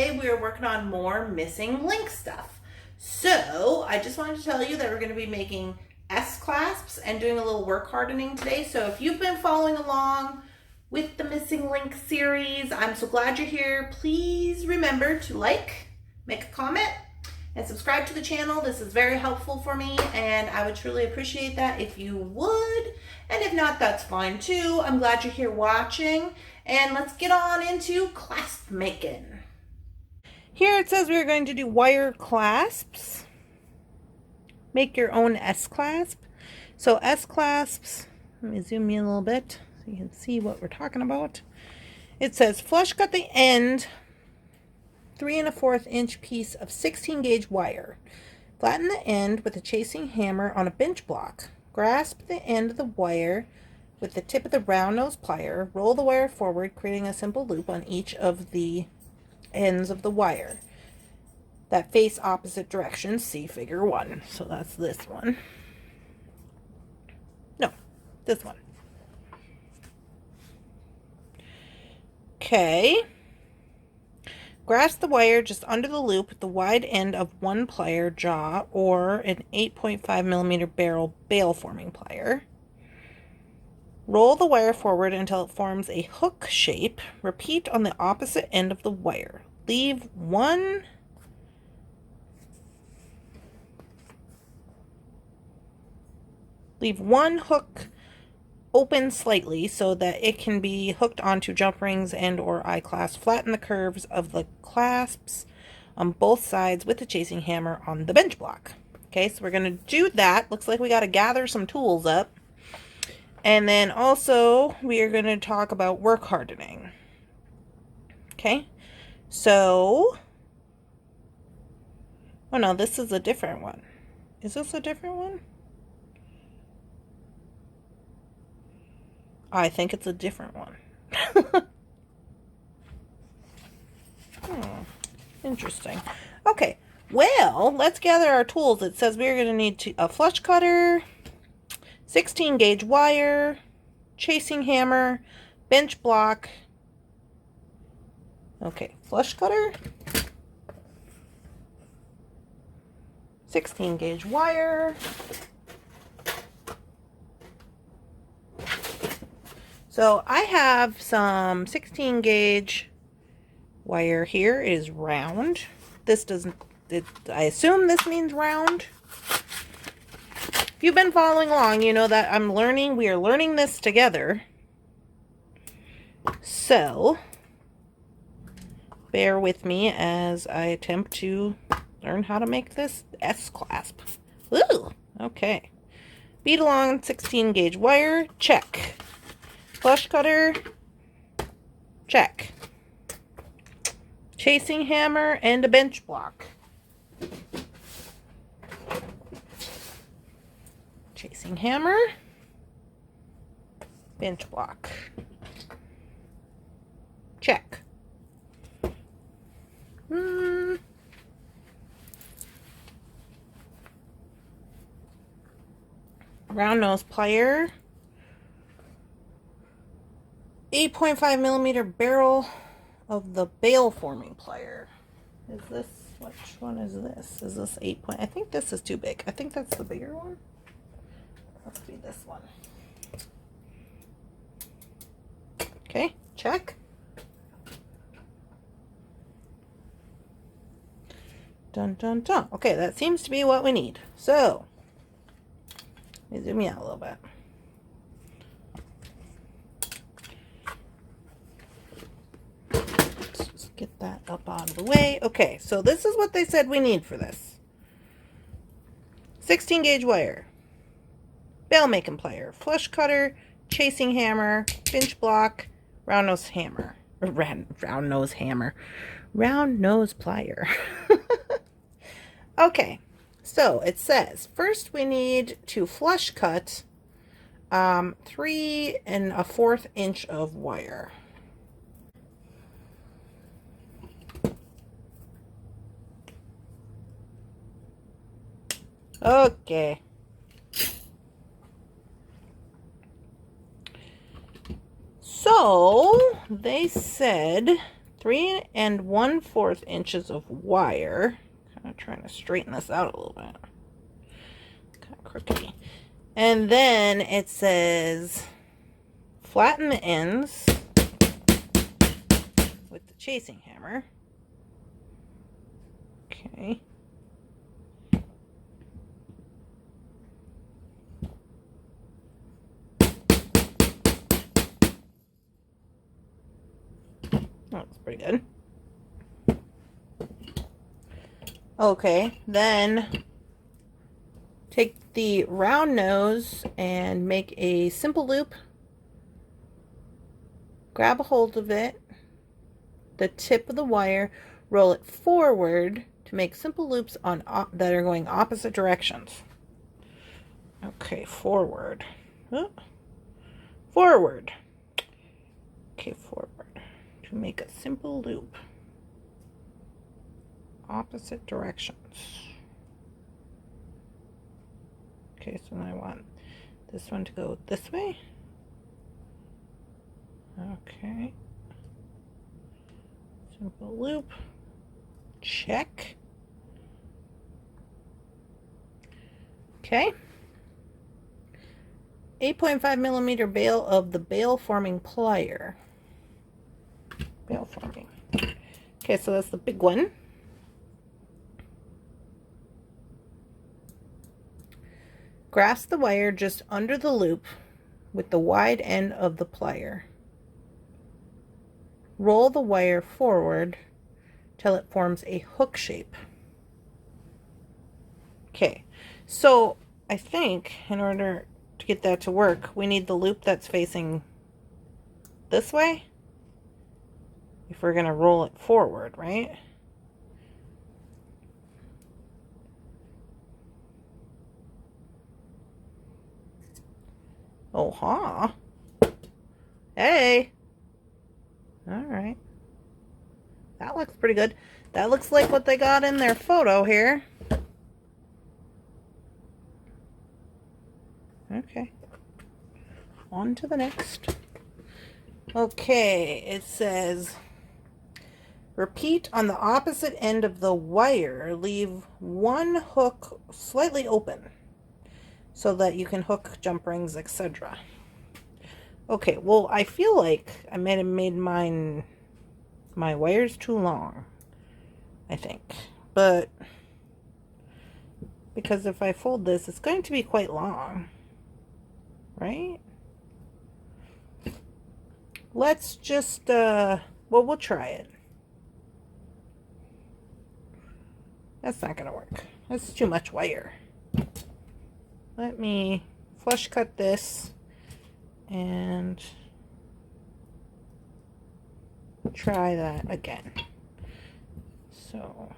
today we are working on more missing link stuff. So I just wanted to tell you that we're going to be making S-clasps and doing a little work hardening today. So if you've been following along with the missing link series, I'm so glad you're here. Please remember to like, make a comment, and subscribe to the channel. This is very helpful for me, and I would truly appreciate that if you would. And if not, that's fine too. I'm glad you're here watching, and let's get on into clasp making. Here it says we're going to do wire clasps. Make your own S-clasp. So S-clasps, let me zoom in a little bit so you can see what we're talking about. It says flush cut the end 3 1/4 inch piece of 16 gauge wire. Flatten the end with a chasing hammer on a bench block. Grasp the end of the wire with the tip of the round nose plier. Roll the wire forward, creating a simple loop on each of the ends of the wire that face opposite directions. See figure 1. So that's this one. No, this one. Okay. Grasp the wire just under the loop with the wide end of one plier jaw or an 8.5 millimeter barrel bail forming plier. Roll the wire forward until it forms a hook shape. Repeat on the opposite end of the wire. Leave one hook open slightly so that it can be hooked onto jump rings and or eye clasps. Flatten the curves of the clasps on both sides with the chasing hammer on the bench block. Okay, so we're going to do that. Looks like we got to gather some tools up. And then also we are going to talk about work hardening. Okay, so, oh no, this is a different one. Is this a different one? I think it's a different one. Interesting. Okay, well, let's gather our tools. It says we're going to need a flush cutter, 16 gauge wire, chasing hammer, bench block. Okay, flush cutter, 16 gauge wire. So I have some 16 gauge wire here. It is round. This doesn't, I assume this means round. If you've been following along, you know that we are learning this together. So, bear with me as I attempt to learn how to make this S-clasp. Ooh, okay. Bead along 16 gauge wire, check. Flush cutter, check. Chasing hammer and a bench block. Chasing hammer, bench block. Check. Round nose plier. 8.5 millimeter barrel of the bail forming plier. Is this, which one is this? Is this 8 point? I think this is too big. I think that's the bigger one. Let's be this one. Okay, check. Dun dun dun. Okay, that seems to be what we need. So, let me zoom out a little bit. Get that up out of the way. Okay, so this is what they said we need for this. 16 gauge wire, bail making plier, flush cutter, chasing hammer, bench block, round nose hammer. Round nose plier. Okay, so it says first we need to flush cut 3 1/4 inch of wire. Okay. So they said 3 1/4 inches of wire. Kind of trying to straighten this out a little bit. Kind of crookedy. And then it says flatten the ends with the chasing hammer. Okay. That's pretty good. Okay, then take the round nose and make a simple loop. Grab a hold of it, the tip of the wire, roll it forward to make simple loops on that are going opposite directions. Okay, forward. Oh, forward. Okay, forward. To make a simple loop. Opposite directions. Okay, so I want this one to go this way. Okay. Simple loop. Check. Okay. 8.5mm bail of the bail forming plier. Bail forming. Okay, so that's the big one. Grasp the wire just under the loop with the wide end of the plier. Roll the wire forward till it forms a hook shape. Okay, so I think in order to get that to work, we need the loop that's facing this way if we're going to roll it forward, right? Oh, huh. Hey. All right. That looks pretty good. That looks like what they got in their photo here. Okay. On to the next. Okay, it says, repeat on the opposite end of the wire. Leave one hook slightly open so that you can hook jump rings, etc. Okay, well, I feel like I might have made my wires too long, I think. But because if I fold this, it's going to be quite long, right? Let's just, well, we'll try it. That's not going to work. That's too much wire. Let me flush cut this and try that again. So,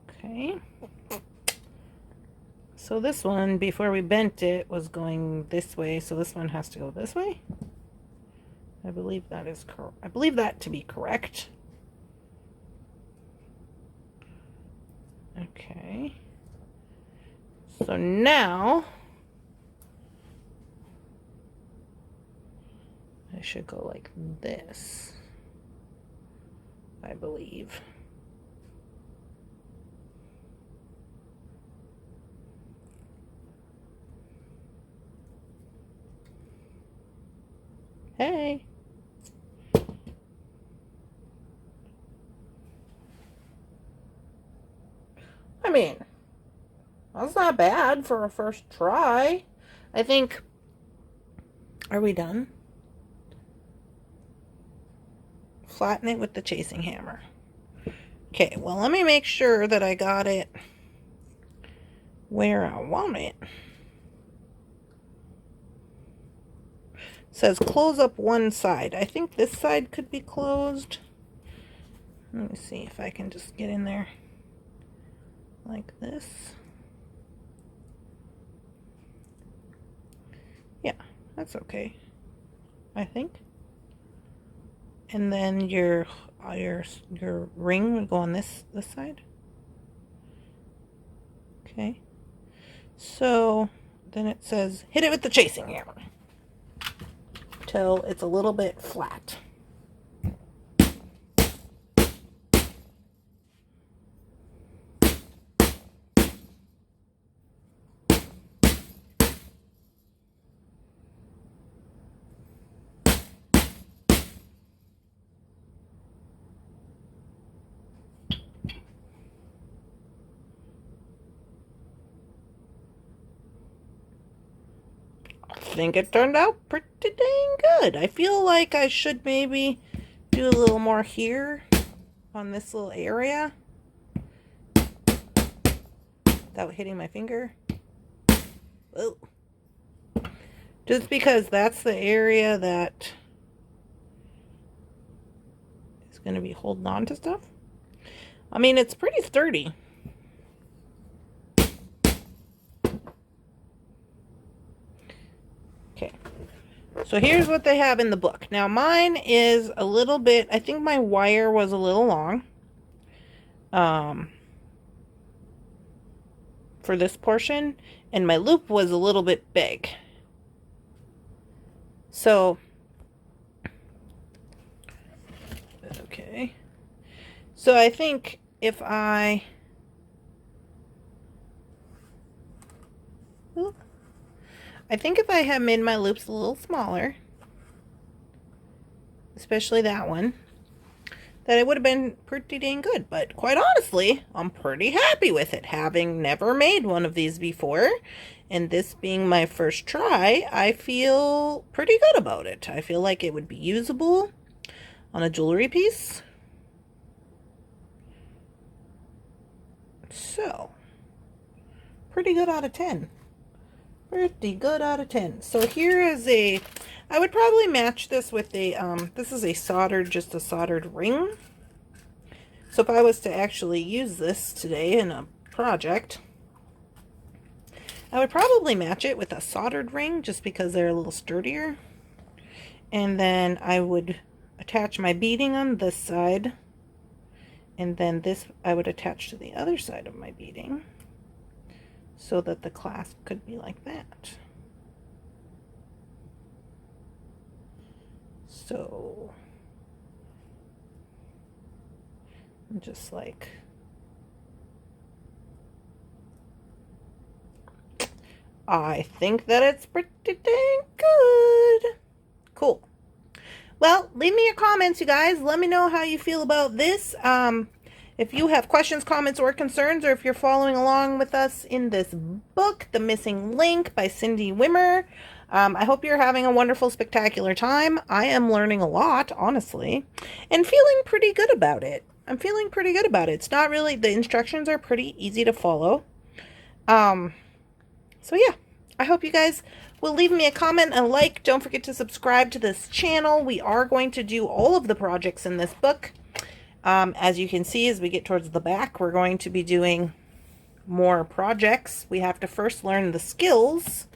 okay. So this one, before we bent it, was going this way, so this one has to go this way. I believe that is correct. I believe that to be correct. Okay. So now I should go like this, I believe. Hey. I mean, that's not bad for a first try. I think, are we done? Flatten it with the chasing hammer. Okay, well, let me make sure that I got it where I want it. It says close up one side. I think this side could be closed. Let me see if I can just get in there like this. Yeah, that's okay, I think. And then your ring would go on this side. Okay. So then it says, hit it with the chasing hammer till it's a little bit flat. I think it turned out pretty dang good. I feel like I should maybe do a little more here on this little area without hitting my finger. Oh. Just because that's the area that is going to be holding on to stuff. I mean, it's pretty sturdy. Okay, so here's what they have in the book. Now mine is a little bit, I think my wire was a little long for this portion, and my loop was a little bit big. So, okay, so I think if I had made my loops a little smaller, especially that one, that it would have been pretty dang good. But quite honestly, I'm pretty happy with it, having never made one of these before, and this being my first try. I feel pretty good about it. I feel like it would be usable on a jewelry piece. So, pretty good out of 10. Pretty good out of 10. So here is a, I would probably match this with a, this is a soldered, just a soldered ring. So if I was to actually use this today in a project, I would probably match it with a soldered ring just because they're a little sturdier. And then I would attach my beading on this side. And then this I would attach to the other side of my beading, so that the clasp could be like that. So, just like, I think that it's pretty dang good. Cool. Well, leave me your comments, you guys. Let me know how you feel about this. If you have questions, comments, or concerns, or if you're following along with us in this book, The Missing Link by Cindy Wimmer, I hope you're having a wonderful, spectacular time. I am learning a lot, honestly, and feeling pretty good about it. I'm feeling pretty good about it. It's not really, the instructions are pretty easy to follow. So yeah, I hope you guys will leave me a comment and a like. Don't forget to subscribe to this channel. We are going to do all of the projects in this book. As you can see, as we get towards the back, we're going to be doing more projects. We have to first learn the skills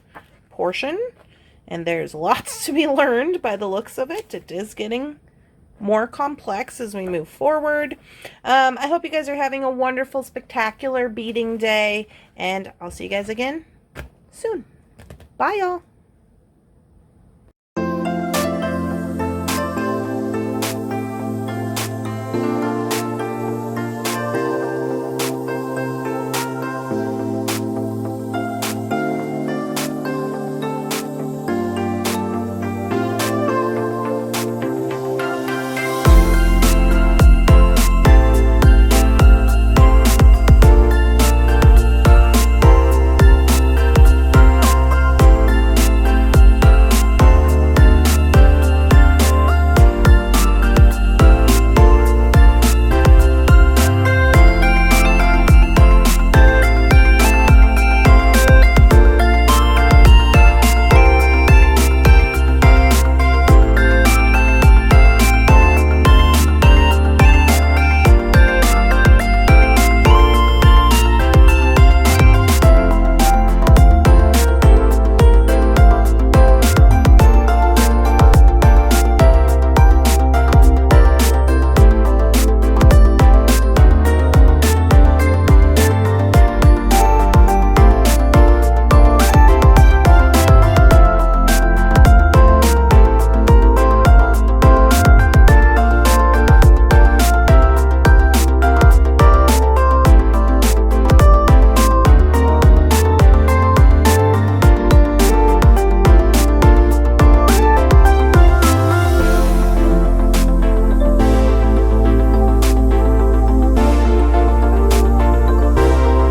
portion, and there's lots to be learned by the looks of it. It is getting more complex as we move forward. I hope you guys are having a wonderful, spectacular beading day, and I'll see you guys again soon. Bye, y'all.